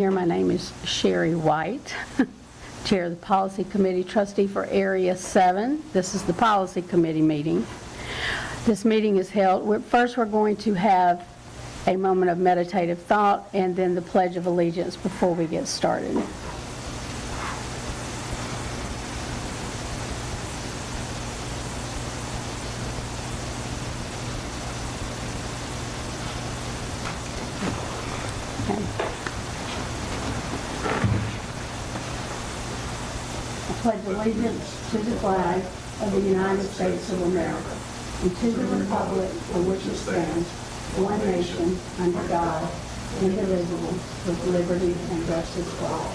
Here, my name is Sherry White, Chair of the Policy Committee, Trustee for Area 7. This is the Policy Committee meeting. This meeting is held, first we're going to have a moment of meditative thought and then the Pledge of Allegiance before we get started. Pledge allegiance to the flag of the United States of America and to the republic for which it stands, one nation, under God, indivisible, with liberty and justice for all.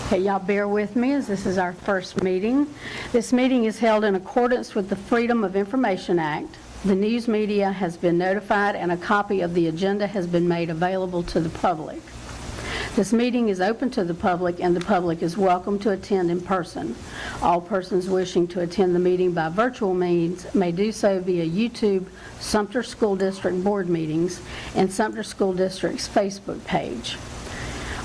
Okay, y'all bear with me as this is our first meeting. This meeting is held in accordance with the Freedom of Information Act. The news media has been notified and a copy of the agenda has been made available to the public. This meeting is open to the public and the public is welcome to attend in person. All persons wishing to attend the meeting by virtual means may do so via YouTube, Sumter School District Board Meetings, and Sumter School District's Facebook page.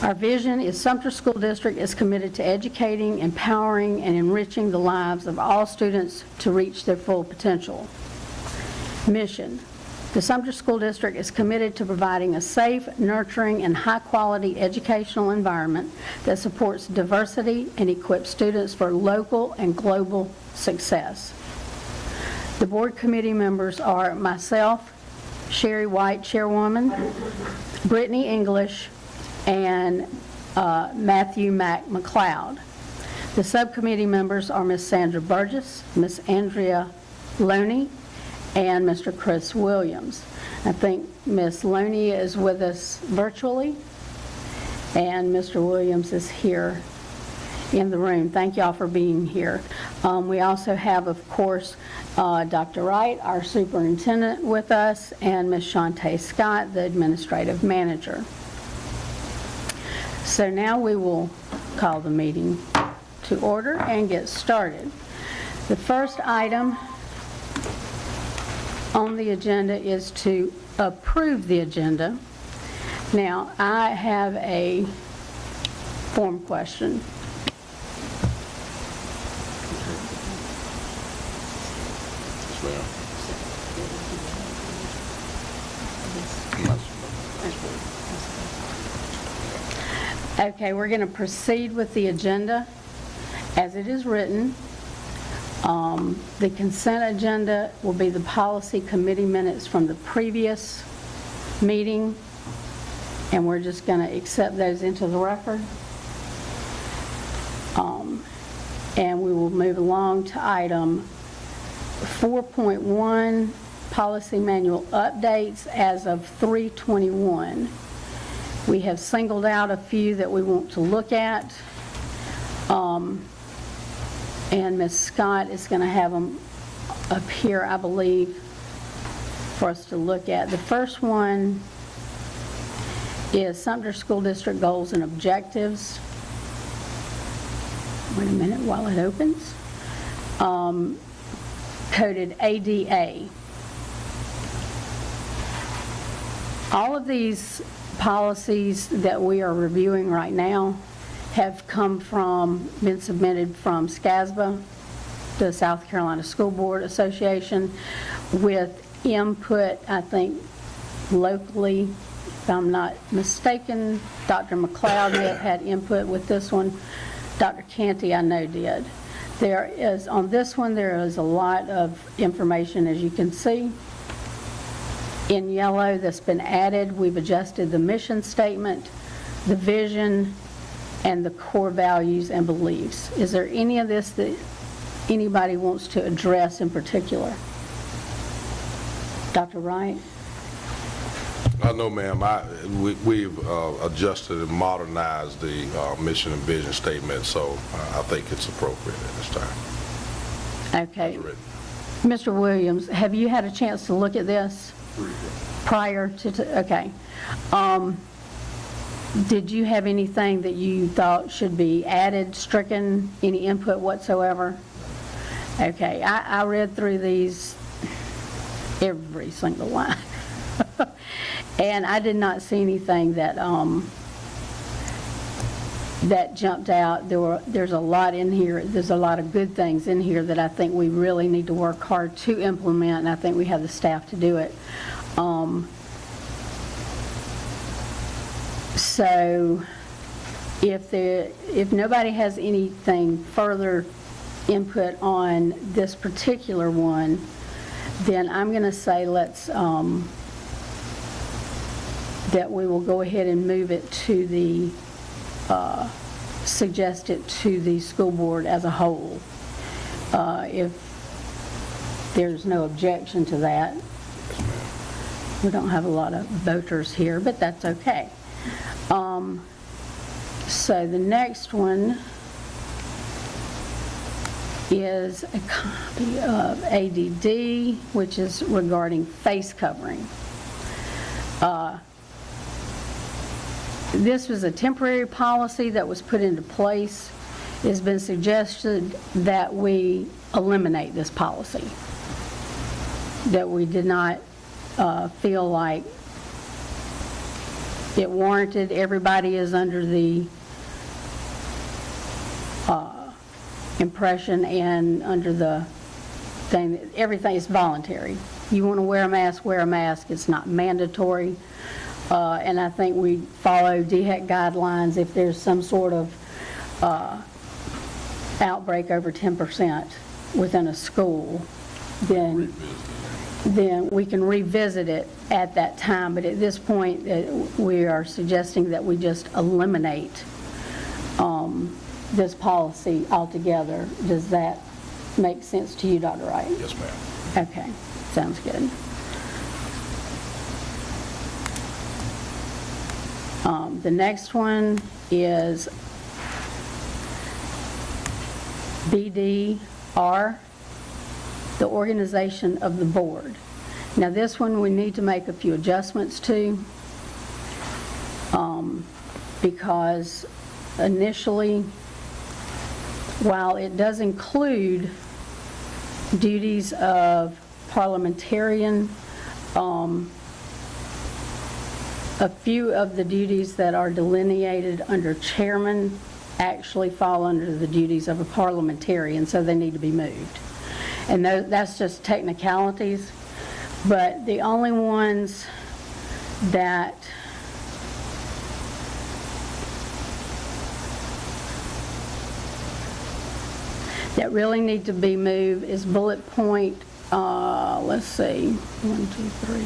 Our vision is Sumter School District is committed to educating, empowering, and enriching the lives of all students to reach their full potential. Mission. The Sumter School District is committed to providing a safe, nurturing, and high-quality educational environment that supports diversity and equips students for local and global success. The board committee members are myself, Sherry White, Chairwoman, Brittany English, and Matthew McLeod. The subcommittee members are Ms. Sandra Burgess, Ms. Andrea Loney, and Mr. Chris Williams. I think Ms. Loney is with us virtually, and Mr. Williams is here in the room. Thank y'all for being here. We also have, of course, Dr. Wright, our superintendent, with us, and Ms. Shantae Scott, the administrative manager. So now we will call the meeting to order and get started. The first item on the agenda is to approve the agenda. Now, I have a form question. Okay, we're going to proceed with the agenda as it is written. The consent agenda will be the policy committee minutes from the previous meeting, and we're just going to accept those into the record. And we will move along to item 4.1, policy manual updates as of 3/21. We have singled out a few that we want to look at. And Ms. Scott is going to have them up here, I believe, for us to look at. The first one is Sumter School District Goals and Objectives. Wait a minute while it opens. Coded ADA. All of these policies that we are reviewing right now have been submitted from SCASBA, the South Carolina School Board Association, with input, I think, locally, if I'm not mistaken. Dr. McLeod may have had input with this one. Dr. Canty, I know, did. On this one, there is a lot of information, as you can see. In yellow, that's been added. We've adjusted the mission statement, the vision, and the core values and beliefs. Is there any of this that anybody wants to address in particular? Dr. Wright? No, ma'am. We've adjusted and modernized the mission and vision statement, so I think it's appropriate at this time. Okay. Mr. Williams, have you had a chance to look at this prior to okay. Did you have anything that you thought should be added, stricken, any input whatsoever? Okay, I read through these every single line. And I did not see anything that, that jumped out. There's a lot in here, there's a lot of good things in here that I think we really need to work hard to implement, and I think we have the staff to do it. So if nobody has anything further input on this particular one, then I'm going to say let's, that we will go ahead and move it to the, suggest it to the school board as a whole. If there's no objection to that. We don't have a lot of voters here, but that's okay. So the next one is a copy of ADD, which is regarding face covering. This was a temporary policy that was put into place. It's been suggested that we eliminate this policy, that we did not feel like it warranted. Everybody is under the impression and under the thing that everything is voluntary. You want to wear a mask, wear a mask. It's not mandatory. And I think we follow DHEC guidelines. If there's some sort of outbreak over 10% within a school, then we can revisit it at that time. But at this point, we are suggesting that we just eliminate this policy altogether. Does that make sense to you, Dr. Wright? Yes, ma'am. Okay, sounds good. The next one is BDR, the organization of the board. Now this one we need to make a few adjustments to, because initially, while it does include duties of parliamentarian, a few of the duties that are delineated under chairman actually fall under the duties of a parliamentarian, so they need to be moved. And that's just technicalities, but the only ones that really need to be moved is bullet point, let's see, 1, 2, 3.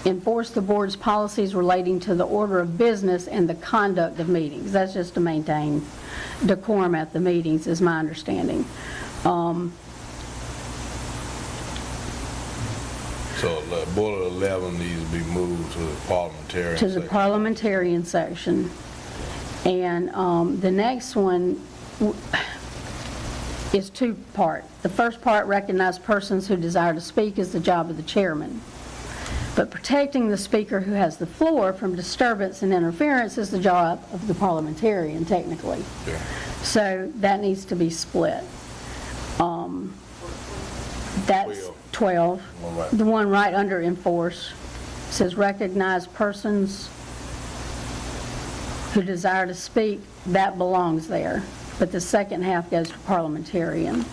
Enforce the board's policies relating to the order of business and the conduct of meetings. That's just to maintain decorum at the meetings, is my understanding. So bullet 11 needs to be moved to the parliamentarian To the section. parliamentarian section. And the next one is two-part. The first part, recognize persons who desire to speak, is the job of the chairman. But protecting the speaker who has the floor from disturbance and interference is the job of the parliamentarian, technically. Yeah. So that needs to be split. That's 12. The one right under enforce says recognize persons who desire to speak. That belongs there. But the second half goes to parliamentarian.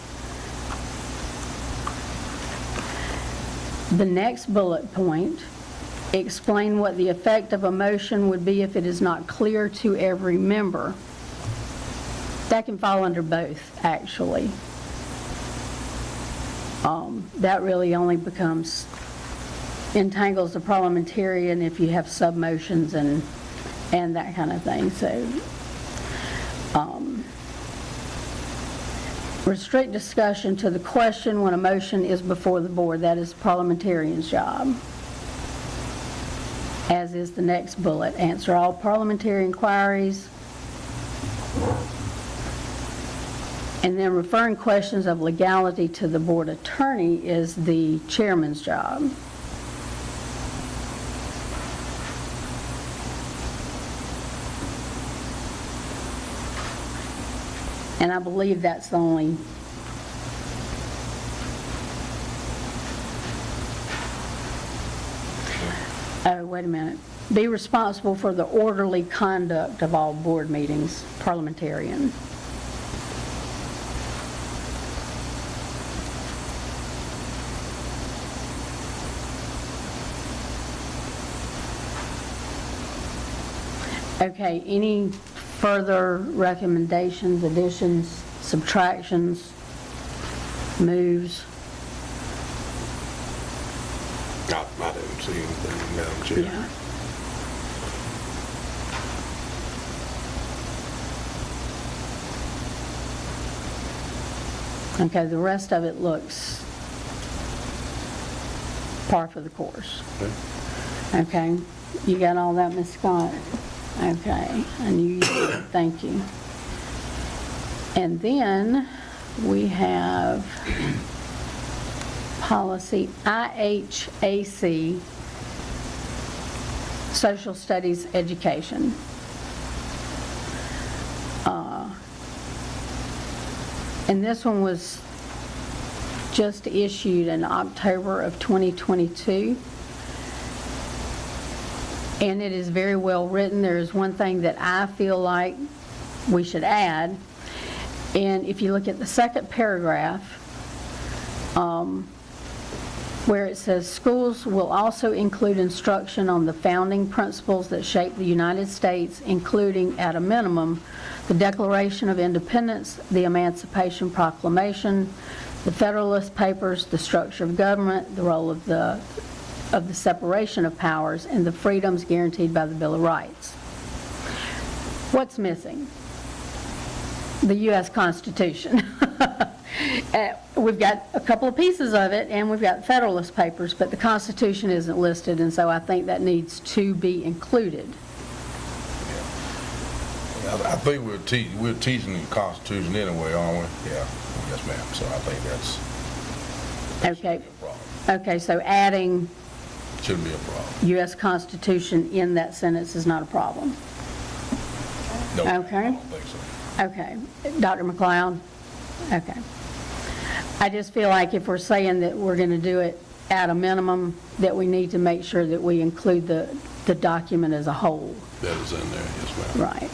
The next bullet point, explain what the effect of a motion would be if it is not clear to every member. That can fall under both, actually. That really only entangles the parliamentarian if you have sub-motions and that kind of thing. So, restrict discussion to the question when a motion is before the board. That is the parliamentarian's job. As is the next bullet. Answer all parliamentary inquiries. And then referring questions of legality to the board attorney is the chairman's job. And I believe that's the only, oh, wait a minute. Be responsible for the orderly conduct of all board meetings, parliamentarian. Okay, any further recommendations, additions, subtractions, moves? I didn't see anything, Madam Chair. Yeah. Okay, the rest of it looks par for the course. Okay, you got all that, Ms. Scott? Okay, I knew you did. Thank you. And then we have policy IHAC, Social Studies Education. And this one was just issued in October of 2022. And it is very well written. There is one thing that I feel like we should add. And if you look at the second paragraph, where it says, schools will also include instruction on the founding principles that shape the United States, including, at a minimum, the Declaration of Independence, the Emancipation Proclamation, the Federalist Papers, the structure of government, the role of the separation of powers, and the freedoms guaranteed by the Bill of Rights. What's missing? The U.S. Constitution. We've got a couple of pieces of it, and we've got Federalist Papers, but the Constitution isn't listed, and so I think that needs to be included. I think we're teaching the Constitution anyway, aren't we? Yeah, yes, ma'am. So I think that Okay. shouldn't be a problem. Okay, so adding Shouldn't be a problem. U.S. Constitution in that sentence is not a problem. No, Okay. I don't think so. Okay. Dr. McLeod? Okay. I just feel like if we're saying that we're going to do it at a minimum, that we need to make sure that we include the document as a whole. That is in there, yes, ma'am. Right.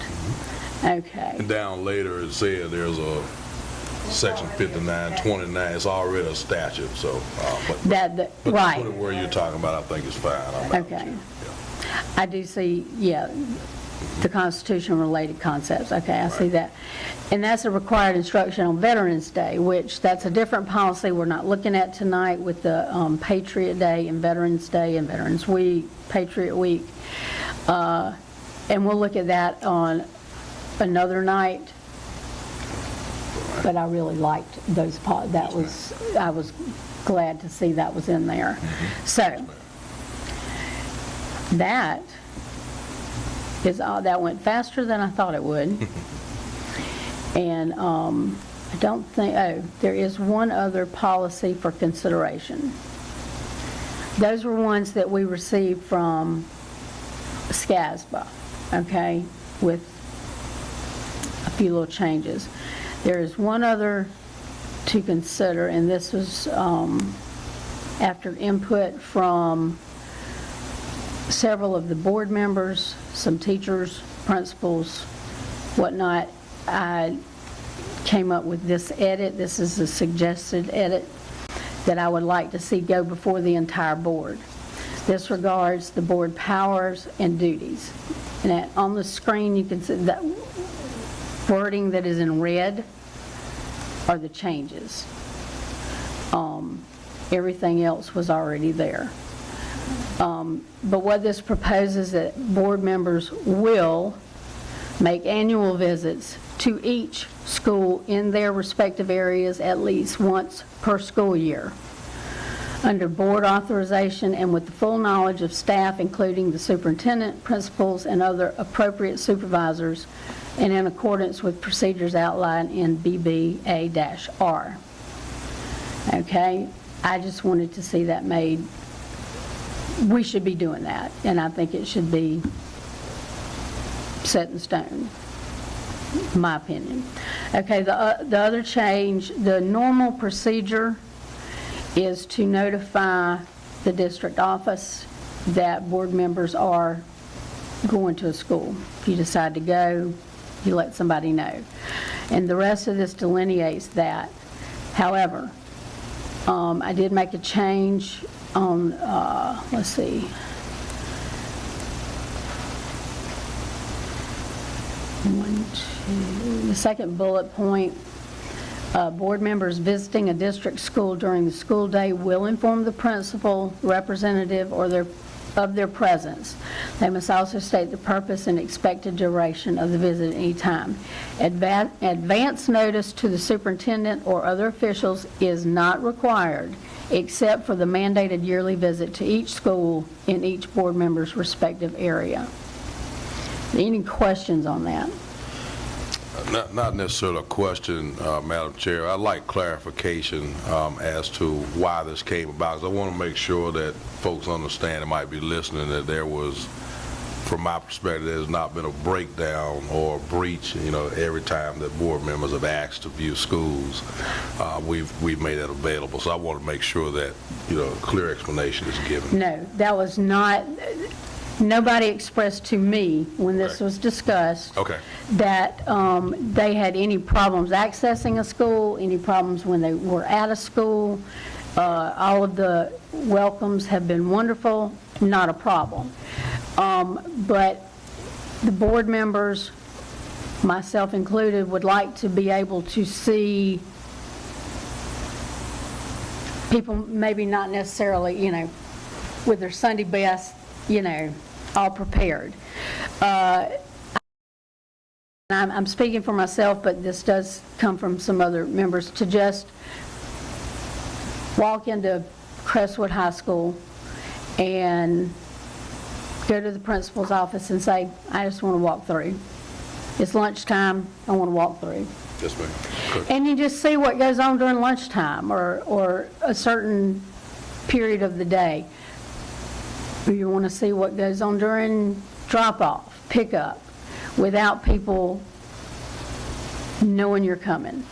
Okay. And down later, it said there's a section 5929, it's already a statute, so, but Right. put it where you're talking about, I think is fine. I'm not Okay. sure. Yeah. I do see, yeah, the Constitution-related concepts. Okay, I see that. And that's a required instruction on Veterans Day, which that's a different policy we're not looking at tonight with the Patriot Day and Veterans Day and Veterans Week, Patriot Week. And we'll look at that on another night. But I really liked those, I was glad to see that was in there. So, that went faster than I thought it would. And I don't think, there is one other policy for consideration. Those were ones that we received from SCASBA, okay, with a few little changes. There is one other to consider, and this was after input from several of the board members, some teachers, principals, whatnot. I came up with this edit. This is a suggested edit that I would like to see go before the entire board. This regards the board powers and duties. And on the screen, you can see that wording that is in red are the changes. Everything else was already there. But what this proposes that board members will make annual visits to each school in their respective areas at least once per school year, under board authorization and with the full knowledge of staff, including the superintendent, principals, and other appropriate supervisors, and in accordance with procedures outlined in BBA-R. Okay, I just wanted to see that made. We should be doing that, and I think it should be set in stone, my opinion. Okay, the other change, the normal procedure is to notify the district office that board members are going to a school. If you decide to go, you let somebody know. And the rest of this delineates that. However, I did make a change on, let's see. The second bullet point, board members visiting a district school during the school day will inform the principal, representative, or of their presence. They must also state the purpose and expected duration of the visit at any time. Advance notice to the superintendent or other officials is not required except for the mandated yearly visit to each school in each board member's respective area. Any questions on that? Not necessarily a question, Madam Chair. I'd like clarification as to why this came about. 'Cause I want to make sure that folks understand, that might be listening, that there was, from my perspective, there's not been a breakdown or a breach, every time that board members have asked to view schools. We've made that available. So I want to make sure that, a clear explanation is given. No, that was not, nobody expressed to me when this Okay. was discussed Okay. that they had any problems accessing a school, any problems when they were at a school. All of the welcomes have been wonderful, not a problem. But the board members, myself included, would like to be able to see people maybe not necessarily, with their Sunday best, all prepared. I'm speaking for myself, but this does come from some other members, to just walk into Crestwood High School and go to the principal's office and say, I just want to walk through. It's lunchtime, I want to walk through. Yes, ma'am. Good. And you just see what goes on during lunchtime or a certain period of the day. You want to see what goes on during drop-off, pickup, without people knowing you're coming.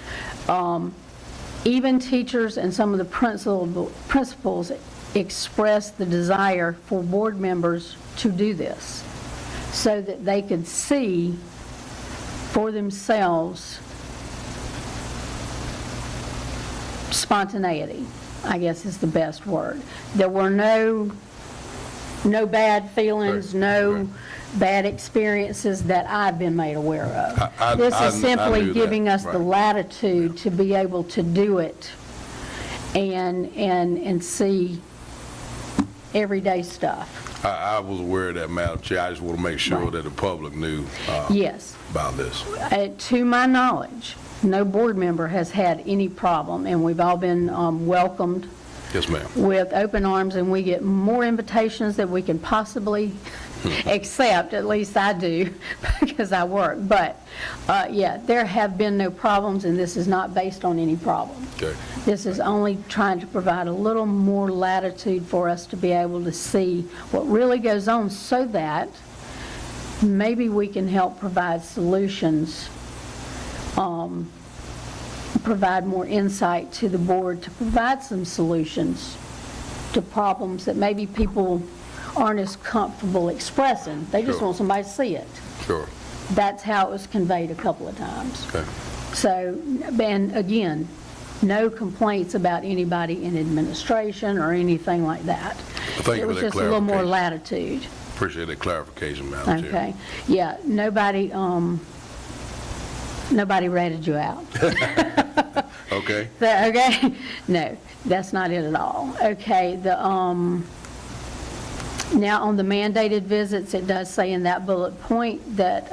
Even teachers and some of the principals expressed the desire for board members to do this so that they could see for themselves spontaneity, I guess is the best word. There were no bad feelings, no bad experiences that I've been made aware of. This is simply giving us the latitude to be able to do it and see everyday stuff. I was aware of that, Madam Chair. I just want to make sure that the public knew Yes. about this. To my knowledge, no board member has had any problem, and we've all been welcomed Yes, ma'am. with open arms, and we get more invitations than we can possibly accept. At least I do, because I work. But, yeah, there have been no problems, and this is not based on any problem. Okay. This is only trying to provide a little more latitude for us to be able to see what really goes on, so that maybe we can help provide solutions, provide more insight to the board to provide some solutions to problems that maybe people aren't as comfortable expressing. They just Sure. want somebody to see it. Sure. That's how it was conveyed a couple of times. Okay. So, and again, no complaints about anybody in administration or anything like that. Thank you It was for that just a little more clarification. latitude. Appreciate that clarification, Madam Chair. Okay. Yeah, nobody ratted you out. Okay. Okay? No, that's not it at all. Okay, now on the mandated visits, it does say in that bullet point that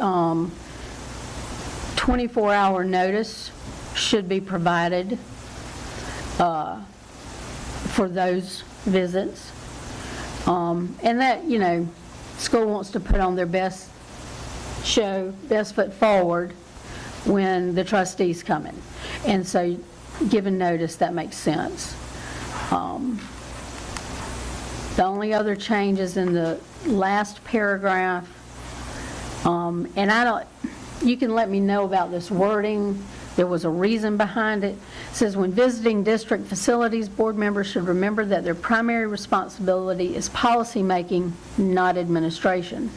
24-hour notice should be provided for those visits. And that, school wants to put on their best show, best foot forward when the trustees come in. And so, given notice, that makes sense. The only other change is in the last paragraph, and you can let me know about this wording, There was a reason behind it. It says, when visiting district facilities, board members should remember that their primary responsibility is policymaking, not administration.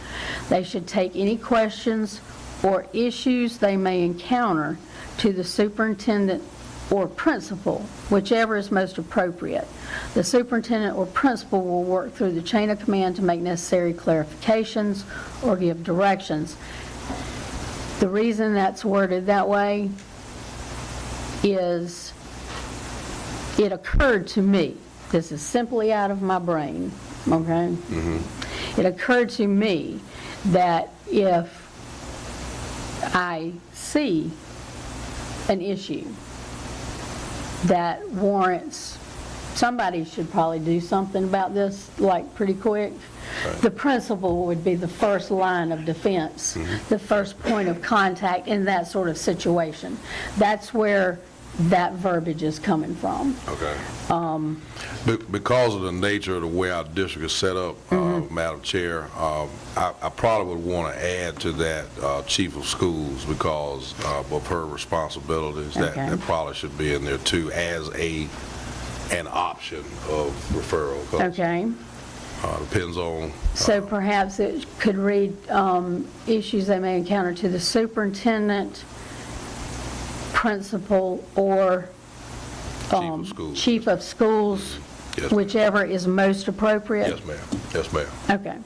They should take any questions or issues they may encounter to the superintendent or principal, whichever is most appropriate. The superintendent or principal will work through the chain of command to make necessary clarifications or give directions. The reason that's worded that way is it occurred to me, this is simply out of my brain, okay? It occurred to me that if I see an issue that warrants, somebody should probably do something about this, like, pretty quick. Right. The principal would be the first line of defense, the first point of contact in that sort of situation. That's where that verbiage is coming from. Okay. Because of the nature of the way our district is set up, Madam Chair, I probably would want to add to that chief of schools because of her responsibilities. Okay. That probably should be in there too as an option of referral. 'Cause, Okay. depends on. So perhaps it could read issues they may encounter to the superintendent, principal, or Chief of schools. chief of schools, Yes, ma'am. whichever is most appropriate? Yes, ma'am. Yes, ma'am. Okay.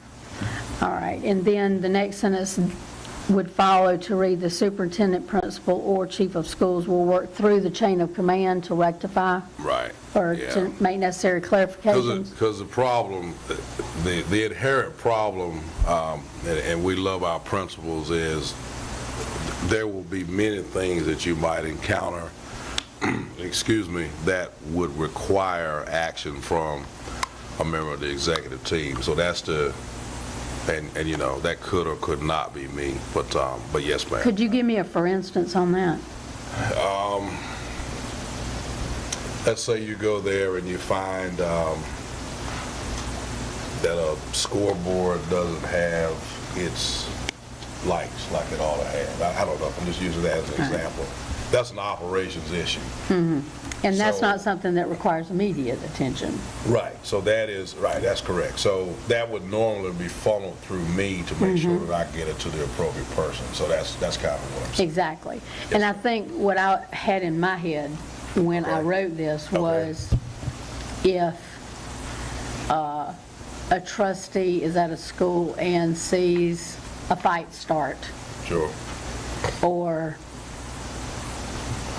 All right. And then the next sentence would follow to read, the superintendent, principal, or chief of schools will work through the chain of command to rectify Right. or Yeah. to make necessary clarifications? Because the problem, the inherent problem, and we love our principals, is there will be many things that you might encounter, excuse me, that would require action from a member of the executive team. So that's and you know, that could or could not be me, but yes, ma'am. Could you give me a for instance on that? Let's say you go there and you find that a scoreboard doesn't have its lights like it ought to have. I don't know, I'm just using that as an example. That's an operations issue. And that's So- not something that requires immediate attention. Right, so that is, right, that's correct. So that would normally be funneled through me to make sure that I get it to the appropriate person. So that's kind of what I'm saying. Exactly. And I think what I had in my head when I Okay. wrote this Okay. was if a trustee is at a school and sees a fight start Sure. or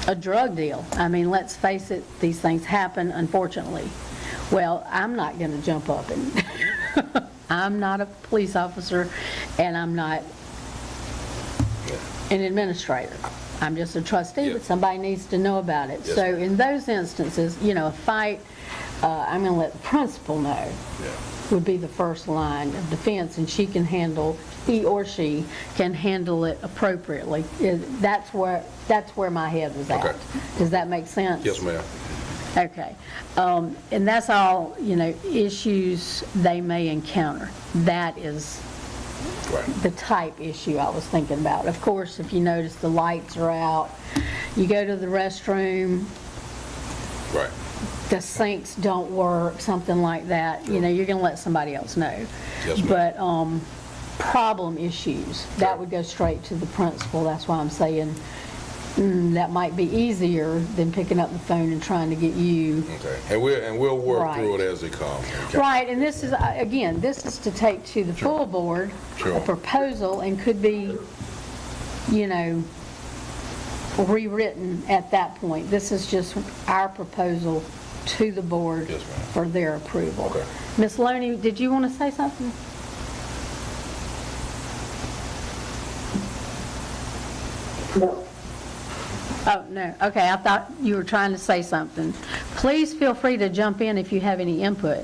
a drug deal. I mean, let's face it, these things happen, unfortunately. Well, I'm not going to jump up and, I'm not a police officer, and I'm not an administrator. I'm just a trustee, Yeah. but somebody needs to know about it. Yes, So ma'am. in those instances, you know, a fight, I'm going to let the principal know, Yeah. would be the first line of defense, and she can handle, he or she can handle it appropriately. That's where my head was at. Okay. Does that make sense? Yes, ma'am. Okay. And that's all, you know, issues they may encounter. That is Right. the type issue I was thinking about. Of course, if you notice the lights are out, you go to the restroom, Right. the sinks don't work, something like that, you know, you're going to let somebody else know. Yes, ma'am. But problem issues, that would go straight to the principal. That's why I'm saying that might be easier than picking up the phone and trying to get you. Okay. And we'll work through Right. it as they come. Okay. Right, and this is, again, this is to take to the full board, Sure. a proposal, and could be, you know, rewritten at that point. This is just our proposal to the board Yes, ma'am. for their approval. Okay. Ms. Loney, did you want to say something? No. Oh, no, okay, I thought you were trying to say something. Please feel free to jump in if you have any input.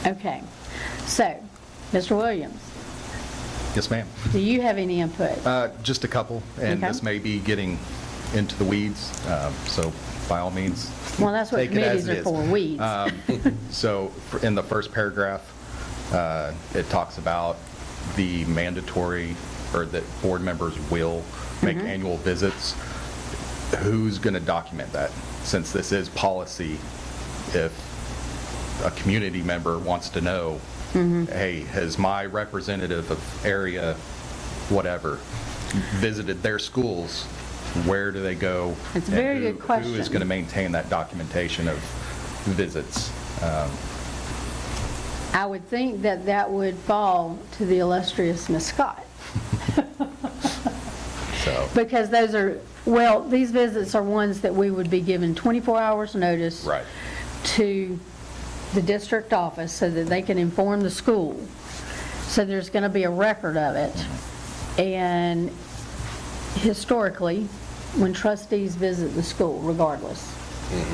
Okay, so, Mr. Williams, Yes, ma'am. do you have any input? Just a couple, and Okay. this may be getting into the weeds, so by all means, Well, that's what take it as committees it are is. for, weeds. So in the first paragraph, It talks about the mandatory, or that board members will make annual visits. Who's going to document that? Since this is policy, if a community member wants to know, hey, has my representative of area, whatever, visited their schools, where do they go? It's a And very good question. Who is going to maintain that documentation of visits? I would think that that would fall to the illustrious Ms. Scott. So, Because those are, well, these visits are ones that we would be given 24 hours notice right. to the district office so that they can inform the school. So there's going to be a record of it. And historically, when trustees visit the school, regardless,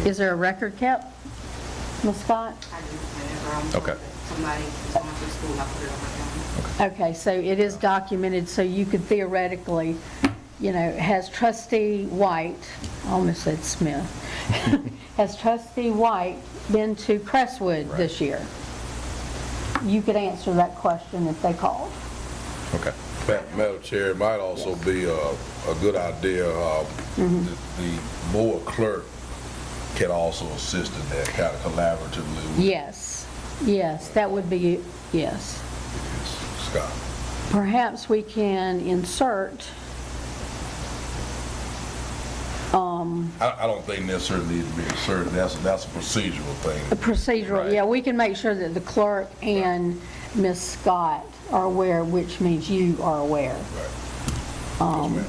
is there a record kept, Ms. Scott? I do whenever I'm Okay. told that somebody is going to school, I put it on my calendar. Okay, so it is documented, so you could theoretically, has trustee White, I almost said Smith, has trustee White been to Crestwood this year? You could answer that question if they called. Okay. Madam Chair, it might also be a good idea, the board clerk can also assist in that kind of collaboratively with Yes, that would be, yes. Scott. Perhaps we can insert, I don't think necessarily needs to be inserted, that's a procedural thing. the procedural, Right. yeah, we can make sure that the clerk and Ms. Scott are aware, which means you are aware. Right. Yes, ma'am.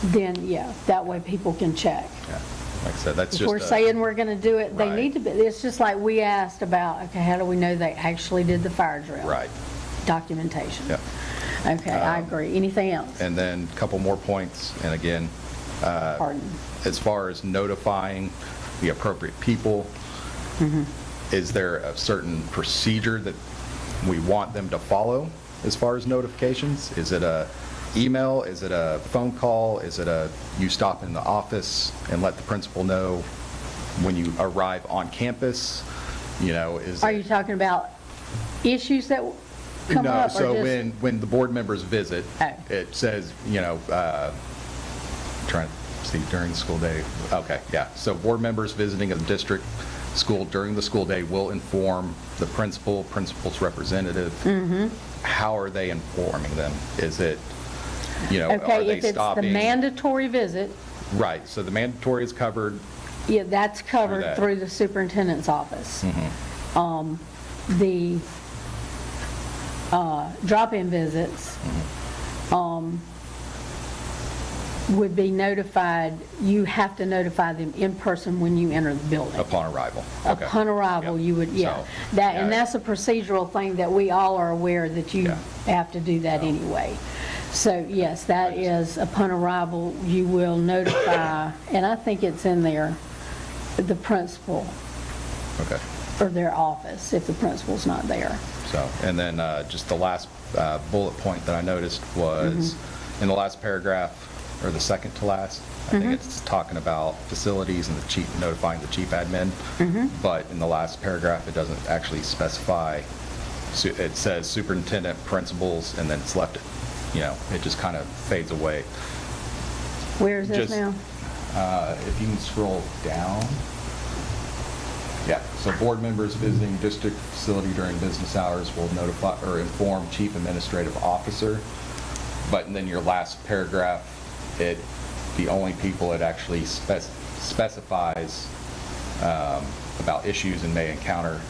Then, yeah, that way people can check. Yeah. Like I said, that's If just we're a- saying we're going to do it, they Right. need to be, it's just like we asked about, okay, how do we know they actually did the fire drill? Right. Documentation. Yep. Okay, I agree. Anything else? And then a couple more points, and again, Pardon. as far as notifying the appropriate people, is there a certain procedure that we want them to follow as far as notifications? Is it a email? Is it a phone call? Is it a, you stop in the office and let the principal know when you arrive on campus? Is Are it- you talking about issues that come No, up? or so just- when the board members visit, Oh. it says, trying to see during the school day. Okay, yeah. So board members visiting a district school during the school day will inform the principal's representative. How are they informing them? Is it, are Okay, they if it's the stopping? mandatory visit, Right, so the mandatory is covered. yeah, that's covered that. through the superintendent's office. The drop-in visits would be notified, you have to notify them in person when you enter the building. Upon arrival. Okay. Upon arrival, Yep. you would, yeah. So, That, and yeah. that's a procedural thing that we all are aware that you Yeah. have to do that anyway. So, yes, that is upon arrival, you will notify, and I think it's in there, the principal Okay. or their office, if the principal's not there. So, and then just the last bullet point that I noticed was in the last paragraph, or the second to last, I think it's talking about facilities and the chief, notifying the chief admin. But in the last paragraph, it doesn't actually specify, it says superintendent, principals, and then it's left, it just kind of fades away. Where is this Just- now? If you can scroll down. Yeah, so board members visiting district facility during business hours will notify or inform chief administrative officer. But then your last paragraph, the only people it actually specifies about issues and may encounter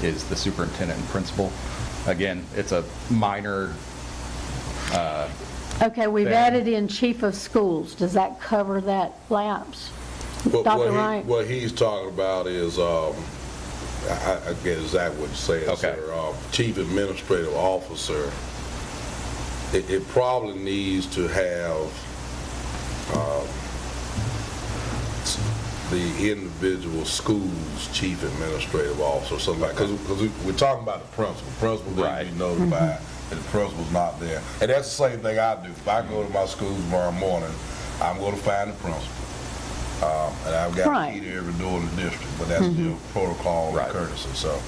is the superintendent and principal. Again, it's a minor, Okay, we've thing. added in chief of schools. Does that cover that lapse? Dr. Wright? What he's talking about is, I get exactly what you're saying, Okay. sir. Chief Administrative Officer, it probably needs to have the individual school's chief administrative officer, something like, because we're talking about the principal. Principal needs to Right. be notified that the principal's not there. And that's the same thing I do. If I go to my school tomorrow morning, I'm going to find the principal. And I've got a Right. key to every door in the district, but that's still protocol Right. and courtesy. So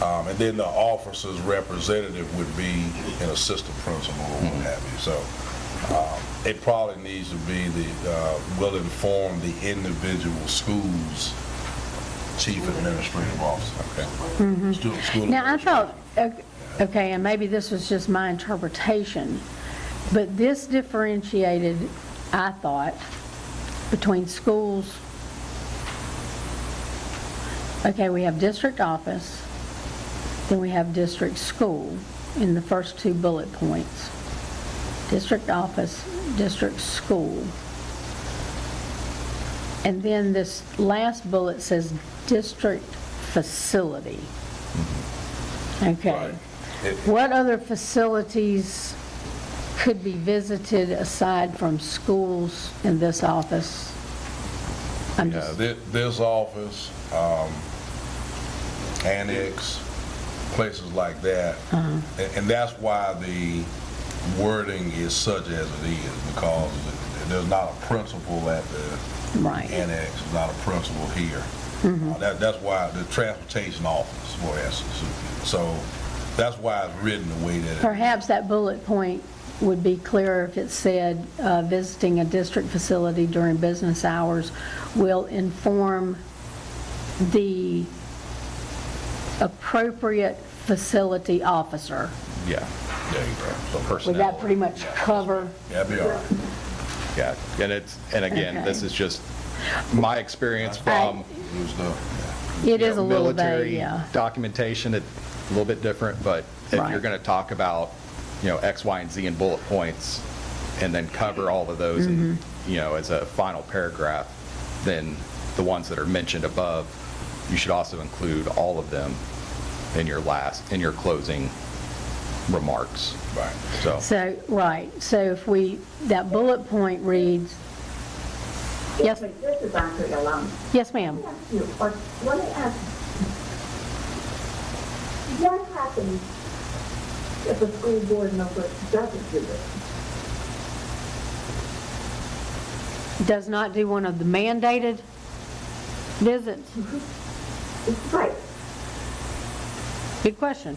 And then the officer's representative would be an assistant principal or what have you. So it probably needs to be will inform the individual school's chief administrative officer. Okay. School Now, I administration. thought, okay, and maybe this was just my interpretation, but this differentiated, I thought, between schools. Okay, we have district office, then we have district school in the first two bullet points. District office, district school. And then this last bullet says district facility. Okay. Right. What other facilities could be visited aside from schools in this office? I'm Yeah, just, this office, annex, places like that. And that's why the wording is such as it is, because there's not a principal at the right. annex, there's not a principal here. That's why the transportation office, for instance. So that's why it's written the way that it is. Perhaps that bullet point would be clearer if it said, visiting a district facility during business hours will inform the appropriate facility officer. Yeah, There you go. So Would personnel. that pretty much cover? That'd be all right. yeah. And again, Okay. this is just my experience from New stuff, It you is a know, little vague, military yeah. documentation, it's a little bit different, but if Right. you're going to talk about, X, Y, and Z in bullet points, and then cover all of those in, as a final paragraph, then the ones that are mentioned above, you should also include all of them in your closing remarks. yeah. Right. So, So, right, so if that bullet point reads, yes, This is Dr. Yolanda. yes, ma'am. Let me ask you, what happens if a school board member doesn't do it? Does not do one of the mandated visits? It's right. Good question.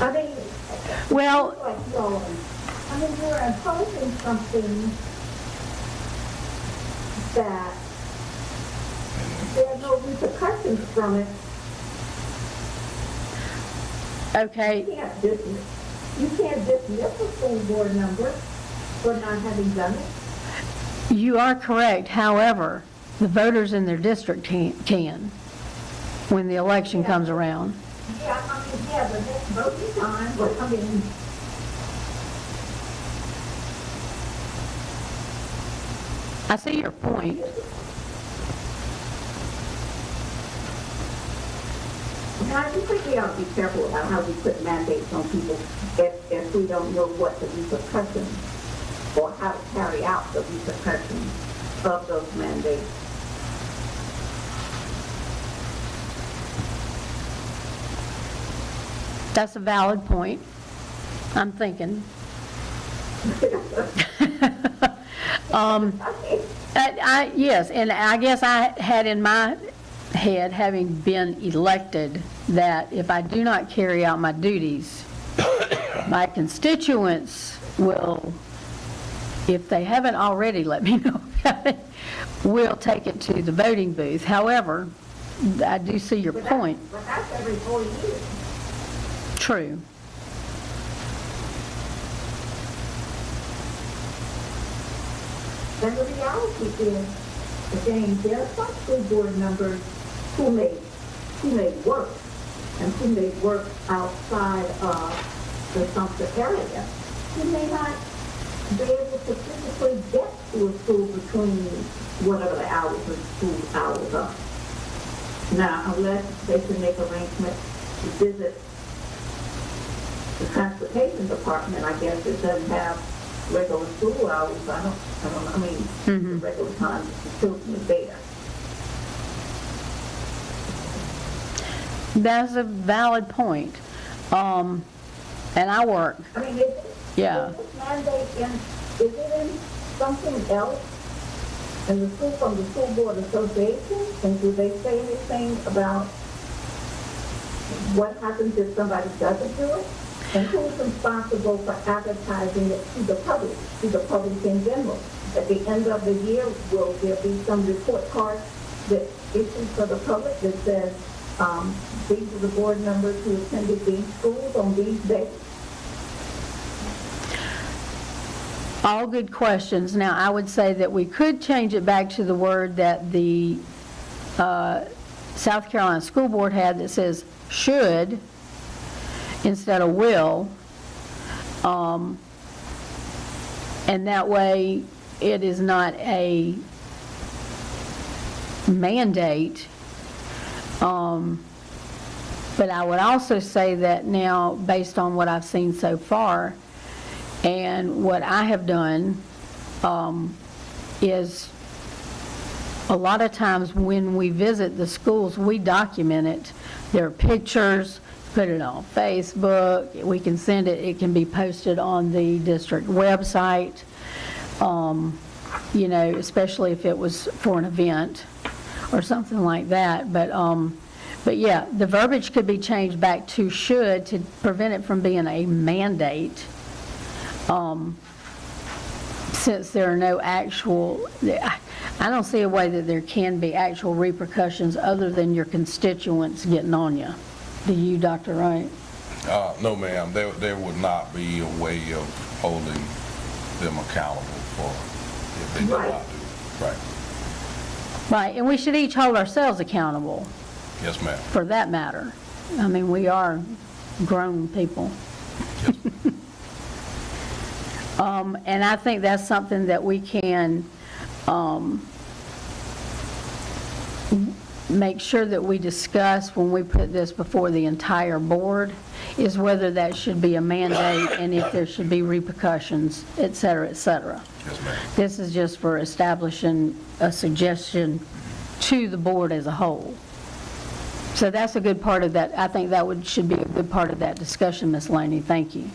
I mean, Well, like y'all, I mean, you're imposing something that there are no repercussions from it. okay, You can't dismiss a school board member for not having done it. you are correct. However, the voters in their district can, when the election comes around. Yeah, I mean, yeah, but that's voting time, but I mean, I see your point. now I think we ought to be careful about how we put mandates on people if we don't know what the repercussions or how to carry out the repercussions of those mandates. That's a valid point. I'm thinking. Yes, and I guess I had in my head, having been elected, that if I do not carry out my duties, my constituents will, if they haven't already let me know about it, will take it to the voting booth. However, I do see your point. But that's every 4 years. True. And the reality is, again, there are some school board members who may work, and who may work outside of the Sumter area, who may not be able to physically get to a school between whatever the hours of school hours are. Now, unless they can make arrangements to visit the transportation department, I guess it doesn't have regular school hours, I mean, the regular time the children are there. That's a valid point. And I work, I mean, is yeah. this mandate is it in something else in the school, from the school board association? And do they say anything about What happens if somebody doesn't do it? And who's responsible for advertising it to the public in general? At the end of the year, will there be some report card that issued for the public that says, these are the board members who attended these schools on these days? All good questions. Now, I would say that we could change it back to the word that the South Carolina School Board had that says should instead of will. And that way, it is not a mandate. But I would also say that now, based on what I've seen so far, and what I have done is a lot of times when we visit the schools, we document it. There are pictures, put it on Facebook, we can send it, it can be posted on the district website, you know, especially if it was for an event or something like that. But yeah, the verbiage could be changed back to should to prevent it from being a mandate. Since there are no actual, I don't see a way that there can be actual repercussions other than your constituents getting on you. Do you, Dr. Wright? No, ma'am, there would not be a way of holding them accountable for if they do Right. not do. Right. Right, and we should each hold ourselves accountable Yes, ma'am. for that matter. I mean, we are grown people. Yes, ma'am. And I think that's something that we can make sure that we discuss when we put this before the entire board, is whether that should be a mandate and if there should be repercussions, et cetera, et cetera. Yes, ma'am. This is just for establishing a suggestion to the board as a whole. So that's a good part of that. I think that should be a good part of that discussion, Ms. Laney. Thank you.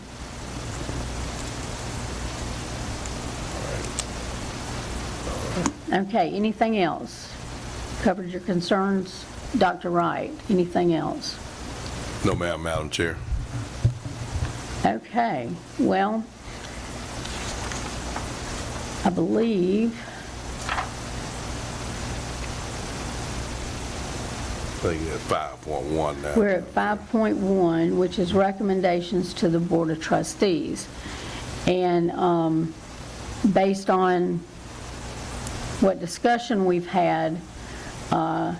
Okay, anything else? Covered your concerns? Dr. Wright, anything else? No, ma'am, Madam Chair. Okay, well, I believe, I think it's 5.1 now. we're at 5.1, which is recommendations to the Board of Trustees. And based on what discussion we've had, I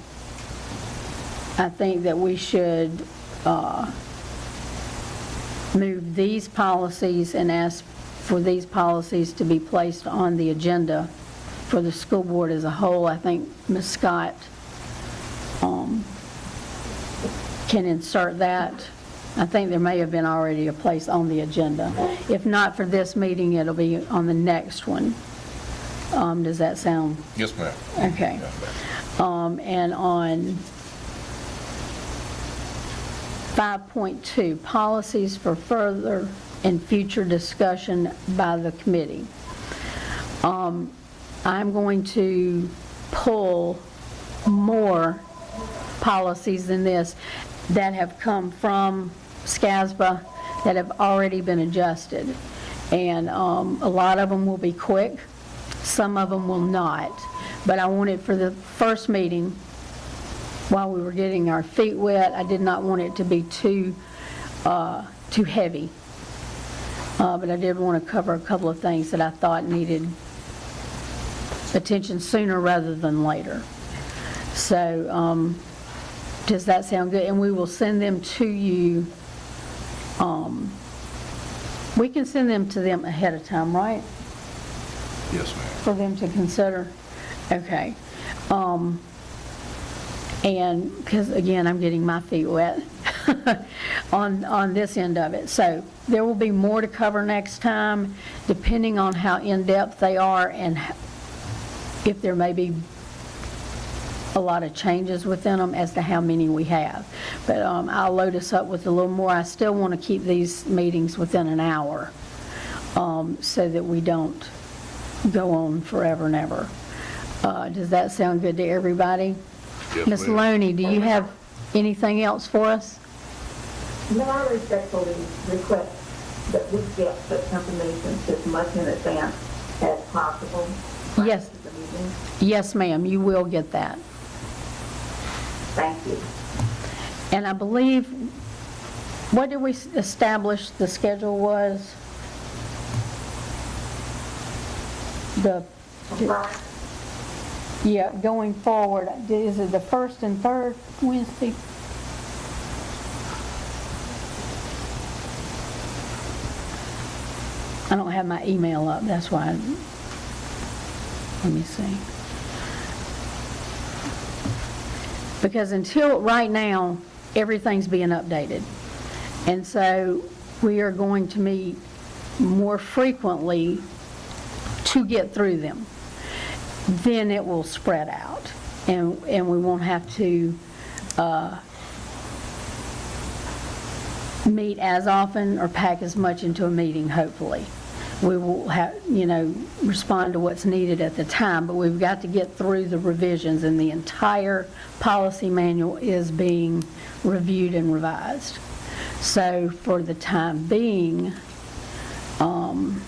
think that we should move these policies and ask for these policies to be placed on the agenda for the school board as a whole. I think Ms. Scott can insert that. I think there may have been already a place on the agenda. If not for this meeting, it'll be on the next one. Does that sound? Yes, ma'am. Okay. Yes, ma'am. And on 5.2, policies for further and future discussion by the committee. I'm going to pull more policies than this that have come from SCASBA that have already been adjusted. And a lot of them will be quick, some of them will not. But I wanted for the first meeting, while we were getting our feet wet, I did not want it to be too heavy. But I did want to cover a couple of things that I thought needed attention sooner rather than later. So does that sound good? And we will send them to you. We can send them to them ahead of time, right? Yes, ma'am. For them to consider? Okay. And, because again, I'm getting my feet wet on this end of it. So there will be more to cover next time, depending on how in-depth they are and if there may be a lot of changes within them as to how many we have. But I'll load us up with a little more. I still want to keep these meetings within an hour so that we don't go on forever and ever. Does that sound good to everybody? Yes, Ms. ma'am. Loney, do you have anything else for us? May I respectfully request that we get such information as much in advance as possible? prior Yes. to the meeting? Yes, ma'am, you will get that. Thank you. And I believe, what did we establish the schedule was? Yeah, going forward, is it the first and third Wednesday? I don't have my email up, that's why. Let me see. Because until, right now, everything's being updated. And so we are going to meet more frequently to get through them. Then it will spread out, and we won't have to meet as often or pack as much into a meeting, hopefully. We will have, respond to what's needed at the time, but we've got to get through the revisions, and the entire policy manual is being reviewed and revised. So for the time being, I'm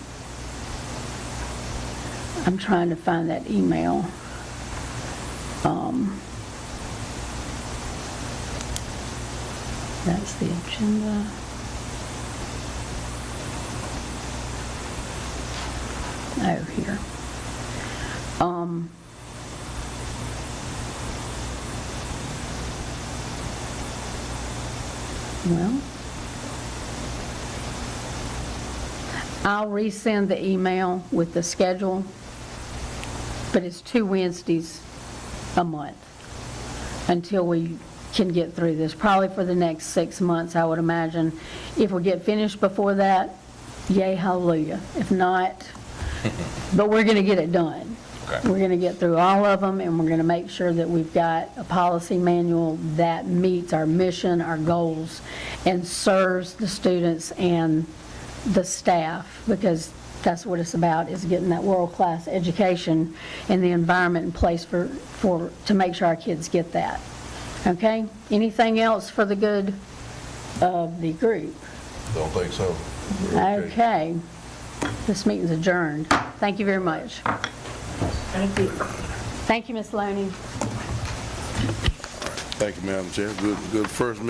trying to find that email. That's the agenda. Oh, here. Well, I'll resend the email with the schedule, but it's 2 Wednesdays a month until we can get through this, probably for the next 6 months, I would imagine. If we get finished before that, yay, hallelujah. If not, but we're going to get it done. Okay. We're going to get through all of them, and we're going to make sure that we've got a policy manual that meets our mission, our goals, and serves the students and the staff, because that's what it's about, is getting that world-class education and the environment in place to make sure our kids get that. Okay? Anything else for the good of the group? Don't think so. Okay. This meeting's adjourned. Thank you very much. Thank you. Thank you, Ms. Loney. Thank you, Madam Chair. Good first meeting.